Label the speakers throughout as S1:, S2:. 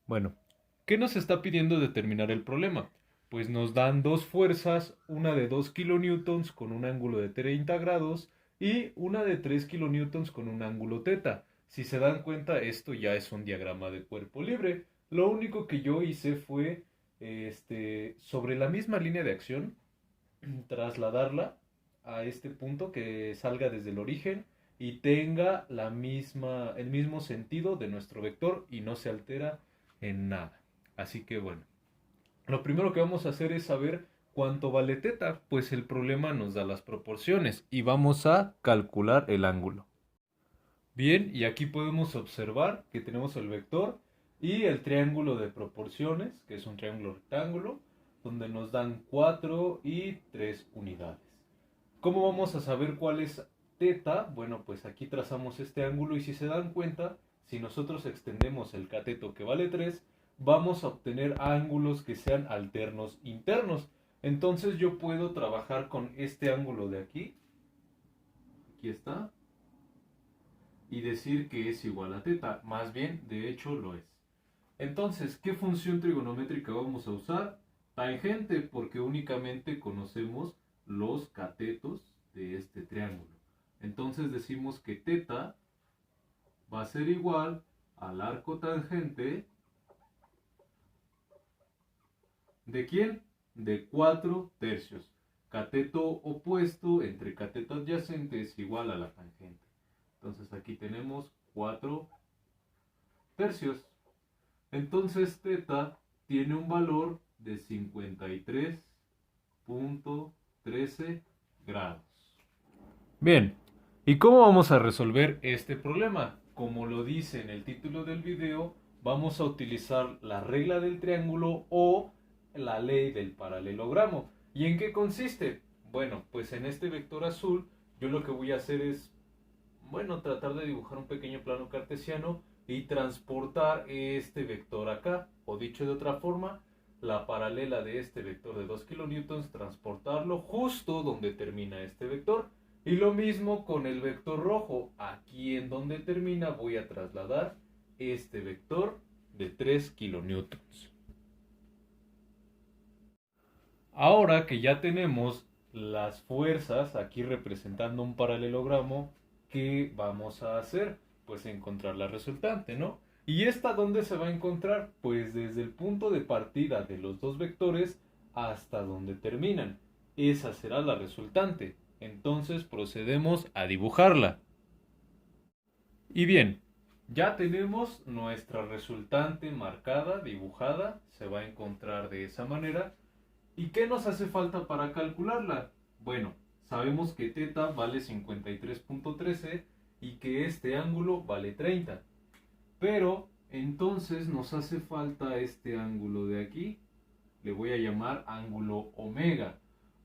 S1: Bueno, ¿qué nos está pidiendo determinar el problema? Pues nos dan dos fuerzas, una de 2 kilonewtons con un ángulo de 30 grados y una de 3 kilonewtons con un ángulo teta. Si se dan cuenta, esto ya es un diagrama de cuerpo libre. Lo único que yo hice fue, sobre la misma línea de acción, trasladarla a este punto que salga desde el origen y tenga el mismo sentido de nuestro vector y no se altera en nada. Así que bueno, lo primero que vamos a hacer es saber cuánto vale teta, pues el problema nos da las proporciones y vamos a calcular el ángulo. Bien, y aquí podemos observar que tenemos el vector y el triángulo de proporciones, que es un triángulo rectángulo, donde nos dan 4 y 3 unidades. ¿Cómo vamos a saber cuál es teta? Bueno, pues aquí trazamos este ángulo y si se dan cuenta, si nosotros extendemos el cateto que vale 3, vamos a obtener ángulos que sean alternos internos. Entonces yo puedo trabajar con este ángulo de aquí está, y decir que es igual a teta. Más bien, de hecho, lo es. Entonces, ¿qué función trigonométrica vamos a usar? Tangente, porque únicamente conocemos los catetos de este triángulo. Entonces decimos que teta va a ser igual al arco tangente ¿de quién? De 4 tercios. Cateto opuesto entre cateto adyacente es igual a la tangente. Entonces aquí tenemos 4 tercios. Entonces teta tiene un valor de 53.13 grados. Bien, ¿y cómo vamos a resolver este problema? Como lo dice en el título del video, vamos a utilizar la regla del triángulo o la ley del paralelogramo. ¿Y en qué consiste? Bueno, pues en este vector azul yo lo que voy a hacer es, bueno, tratar de dibujar un pequeño plano cartesiano y transportar este vector acá. O dicho de otra forma, la paralela de este vector de 2 kilonewtons, transportarlo justo donde termina este vector. Y lo mismo con el vector rojo. Aquí en donde termina voy a trasladar este vector de 3 kilonewtons. Ahora que ya tenemos las fuerzas aquí representando un paralelogramo, ¿qué vamos a hacer? Pues encontrar la resultante, ¿no? ¿Y esta dónde se va a encontrar? Pues desde el punto de partida de los dos vectores hasta donde terminan. Esa será la resultante. Entonces procedemos a dibujarla. Y bien, ya tenemos nuestra resultante marcada, dibujada, se va a encontrar de esa manera. ¿Y qué nos hace falta para calcularla? Bueno, sabemos que teta vale 53.13 y que este ángulo vale 30. Pero entonces nos hace falta este ángulo de aquí. Le voy a llamar ángulo omega.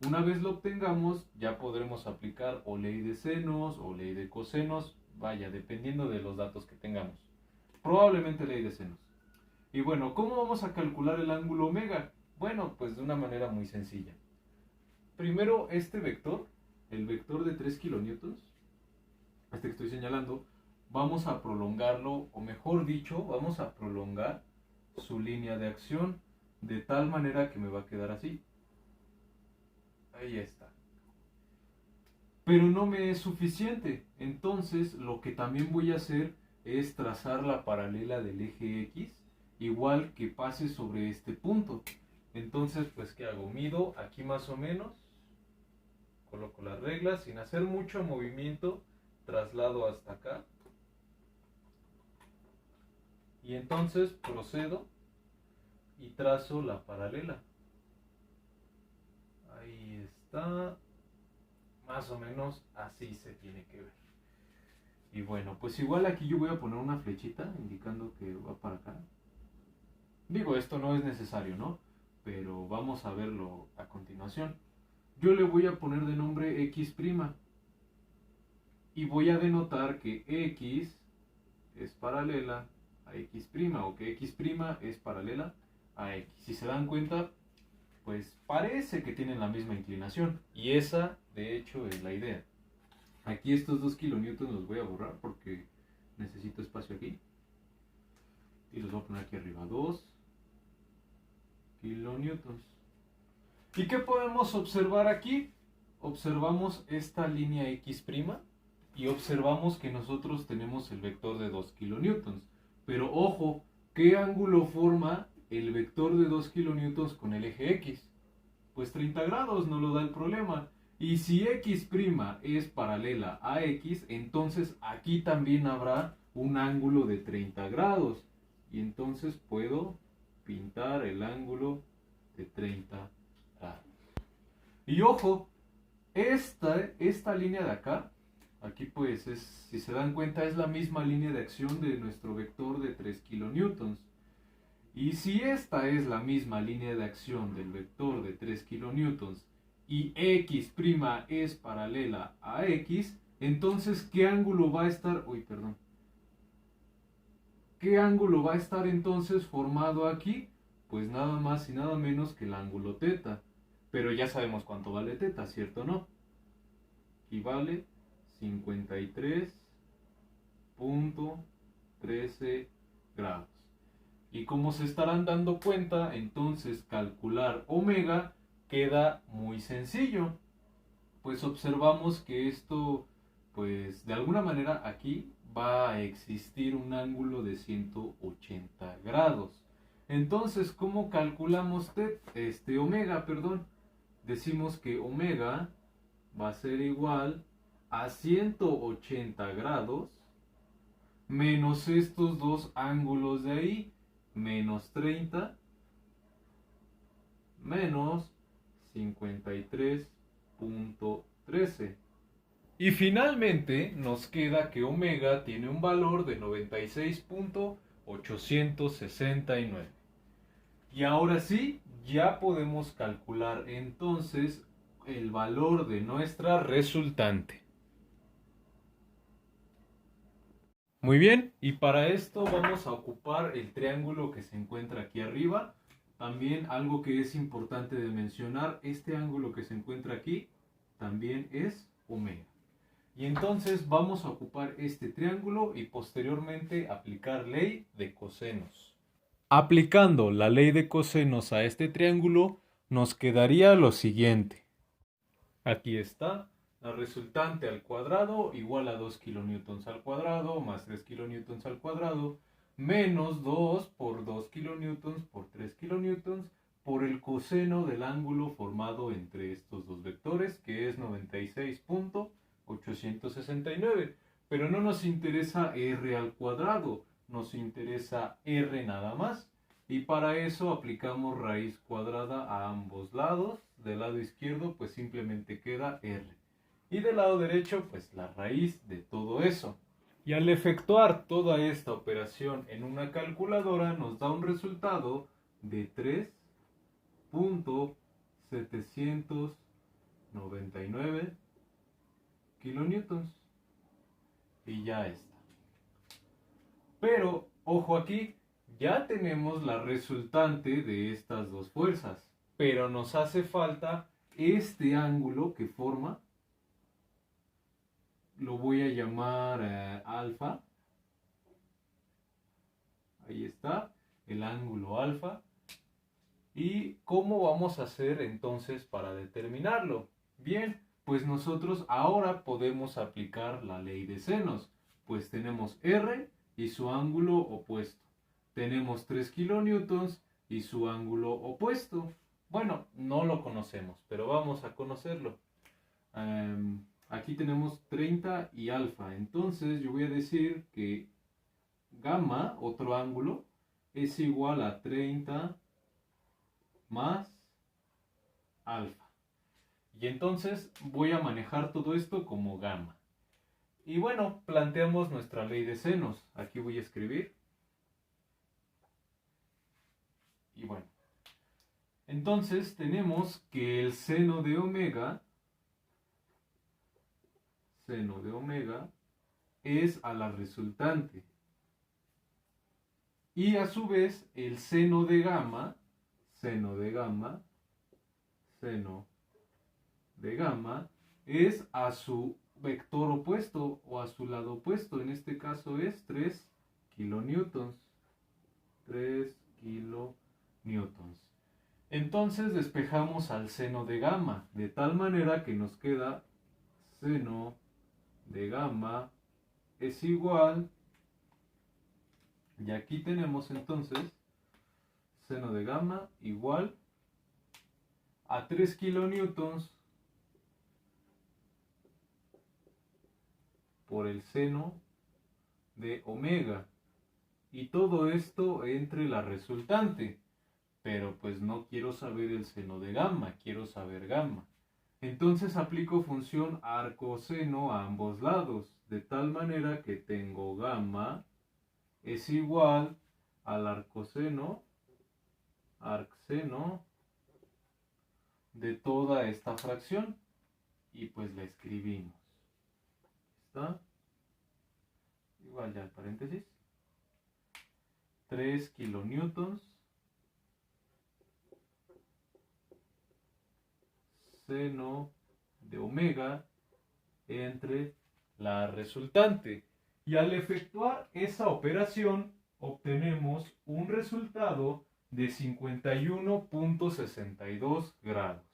S1: Una vez lo obtengamos, ya podremos aplicar o ley de senos o ley de cosenos, vaya, dependiendo de los datos que tengamos. Probablemente ley de senos. Y bueno, ¿cómo vamos a calcular el ángulo omega? Bueno, pues de una manera muy sencilla. Primero, este vector, el vector de 3 kilonewtons, este que estoy señalando, vamos a prolongarlo, o mejor dicho, vamos a prolongar su línea de acción de tal manera que me va a quedar así. Ahí está. Pero no me es suficiente. Entonces, lo que también voy a hacer es trazar la paralela del eje X, igual que pase sobre este punto. Entonces, pues, ¿qué hago? Mido aquí más o menos, coloco las reglas, sin hacer mucho movimiento, traslado hasta acá. Y entonces procedo y trazo la paralela. Ahí está. Más o menos así se tiene que ver. Y bueno, pues igual aquí yo voy a poner una flechita indicando que va para acá. Digo, esto no es necesario, ¿no? Pero vamos a verlo a continuación. Yo le voy a poner de nombre X' y voy a denotar que X es paralela a X' o que X' es paralela a X. Si se dan cuenta, pues parece que tienen la misma inclinación y esa de hecho es la idea. Aquí estos 2 kilonewtons los voy a borrar porque necesito espacio aquí. Y los voy a poner aquí arriba, 2 kilonewtons. ¿Y qué podemos observar aquí? Observamos esta línea X' y observamos que nosotros tenemos el vector de 2 kilonewtons. Pero ojo, ¿qué ángulo forma el vector de 2 kilonewtons con el eje X? Pues 30 grados, no lo da el problema. Y si X' es paralela a X, entonces aquí también habrá un ángulo de 30 grados. Y entonces puedo pintar el ángulo de 30 grados. Y ojo, esta línea de acá, aquí pues si se dan cuenta, es la misma línea de acción de nuestro vector de 3 kilonewtons. Y si esta es la misma línea de acción del vector de 3 kilonewtons y X' es paralela a X, entonces ¿qué ángulo va a estar? ¿Qué ángulo va a estar entonces formado aquí? Pues nada más y nada menos que el ángulo teta. Pero ya sabemos cuánto vale teta, ¿cierto o no? Y vale 53.13 grados. Y como se estarán dando cuenta, entonces calcular omega queda muy sencillo. Pues observamos que esto, pues de alguna manera aquí va a existir un ángulo de 180 grados. Entonces, ¿cómo calculamos omega? Decimos que omega va a ser igual a 180 grados menos estos dos ángulos de ahí, menos 30 menos 53.13. Y finalmente nos queda que omega tiene un valor de 96.869. Y ahora sí, ya podemos calcular entonces el valor de nuestra resultante. Muy bien, y para esto vamos a ocupar el triángulo que se encuentra aquí arriba. También algo que es importante de mencionar, este ángulo que se encuentra aquí también es omega. Y entonces vamos a ocupar este triángulo y posteriormente aplicar ley de cosenos. Aplicando la ley de cosenos a este triángulo, nos quedaría lo siguiente. Aquí está. La resultante al cuadrado igual a 2 kilonewtons al cuadrado más 3 kilonewtons al cuadrado menos 2 por 2 kilonewtons por 3 kilonewtons por el coseno del ángulo formado entre estos dos vectores, que es 96.869. Pero no nos interesa r al cuadrado, nos interesa r nada más. Y para eso aplicamos raíz cuadrada a ambos lados. Del lado izquierdo pues simplemente queda r. Y del lado derecho pues la raíz de todo eso. Y al efectuar toda esta operación en una calculadora nos da un resultado de 3.799 kilonewtons. Y ya está. Pero, ojo aquí, ya tenemos la resultante de estas dos fuerzas. Pero nos hace falta este ángulo que forma. Lo voy a llamar alfa. Ahí está, el ángulo alfa. ¿Y cómo vamos a hacer entonces para determinarlo? Bien, pues nosotros ahora podemos aplicar la ley de senos. Pues tenemos R y su ángulo opuesto. Tenemos 3 kilonewtons y su ángulo opuesto. Bueno, no lo conocemos, pero vamos a conocerlo. Aquí tenemos 30 y alfa. Entonces yo voy a decir que gamma, otro ángulo, es igual a 30 más alfa. Y entonces voy a manejar todo esto como gamma. Y bueno, planteamos nuestra ley de senos. Aquí voy a escribir. Y bueno. Entonces tenemos que el seno de omega es a la resultante. Y a su vez el seno de gamma es a su vector opuesto o a su lado opuesto. En este caso es 3 kilonewtons. 3 kilonewtons. Entonces despejamos al seno de gamma, de tal manera que nos queda seno de gamma es igual, y aquí tenemos entonces seno de gamma igual a 3 kilonewtons por el seno de omega. Y todo esto entre la resultante. Pero pues no quiero saber el seno de gamma, quiero saber gamma. Entonces aplico función arcoseno a ambos lados, de tal manera que tengo gamma es igual al arcseno de toda esta fracción. Y pues la escribimos. ¿Está? Igual ya el paréntesis. 3 kilonewtons seno de omega entre la resultante. Y al efectuar esa operación obtenemos un resultado de 51.62 grados.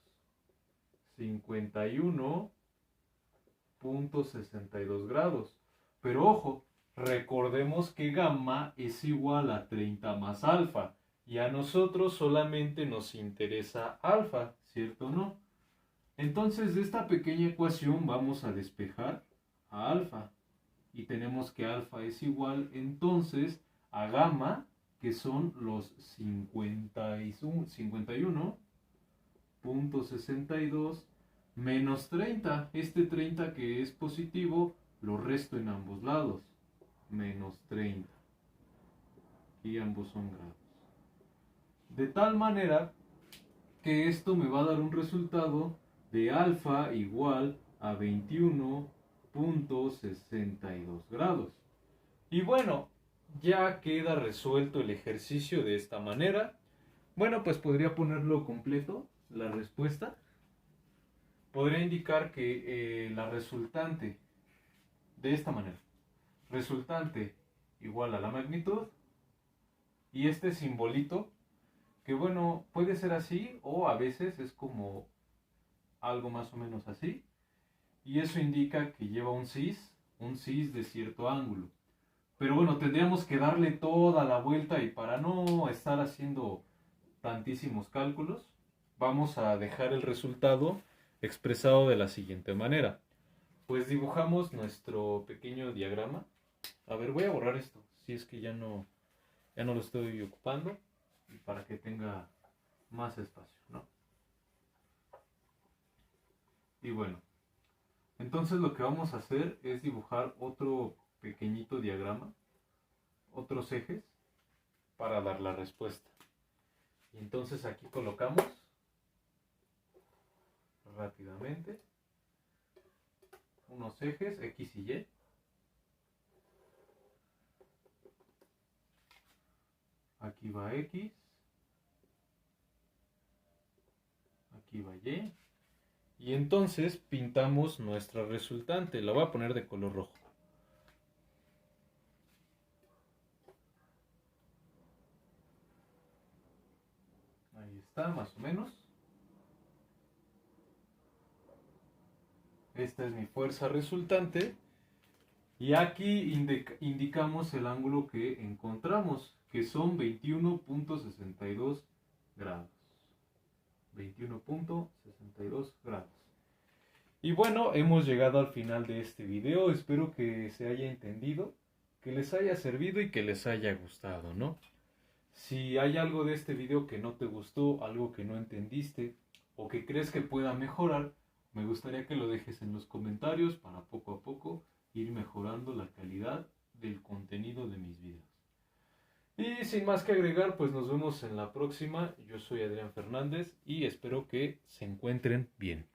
S1: 51.62 grados. Pero ojo, recordemos que gamma es igual a 30 más alfa. Y a nosotros solamente nos interesa alfa, ¿cierto o no? Entonces de esta pequeña ecuación vamos a despejar a alfa. Y tenemos que alfa es igual entonces a gamma, que son los 51.62 menos 30. Este 30 que es positivo lo resto en ambos lados. Menos 30. Y ambos son grados. De tal manera que esto me va a dar un resultado de alfa igual a 21.62 grados. Y bueno, ya queda resuelto el ejercicio de esta manera. Bueno, pues podría ponerlo completo, la respuesta. Podría indicar que la resultante de esta manera. Resultante igual a la magnitud. Y este simbolito, que bueno, puede ser así o a veces es como algo más o menos así. Y eso indica que lleva un cis de cierto ángulo. Pero bueno, tendríamos que darle toda la vuelta y para no estar haciendo tantísimos cálculos, vamos a dejar el resultado expresado de la siguiente manera. Pues dibujamos nuestro pequeño diagrama. A ver, voy a borrar esto, si es que ya no lo estoy ocupando, y para que tenga más espacio, ¿no? Y bueno, entonces lo que vamos a hacer es dibujar otro pequeñito diagrama, otros ejes, para dar la respuesta. Y entonces aquí colocamos rápidamente unos ejes X y Y. Aquí va X, aquí va Y. Y entonces pintamos nuestra resultante. La voy a poner de color rojo. Ahí está, más o menos. Esta es mi fuerza resultante. Y aquí indicamos el ángulo que encontramos, que son 21.62 grados. 21.62 grados. Y bueno, hemos llegado al final de este video. Espero que se haya entendido, que les haya servido y que les haya gustado, ¿no? Si hay algo de este video que no te gustó, algo que no entendiste o que crees que pueda mejorar, me gustaría que lo dejes en los comentarios para poco a poco ir mejorando la calidad del contenido de mis videos. Y sin más que agregar, pues nos vemos en la próxima. Yo soy Adrián Fernández y espero que se encuentren bien.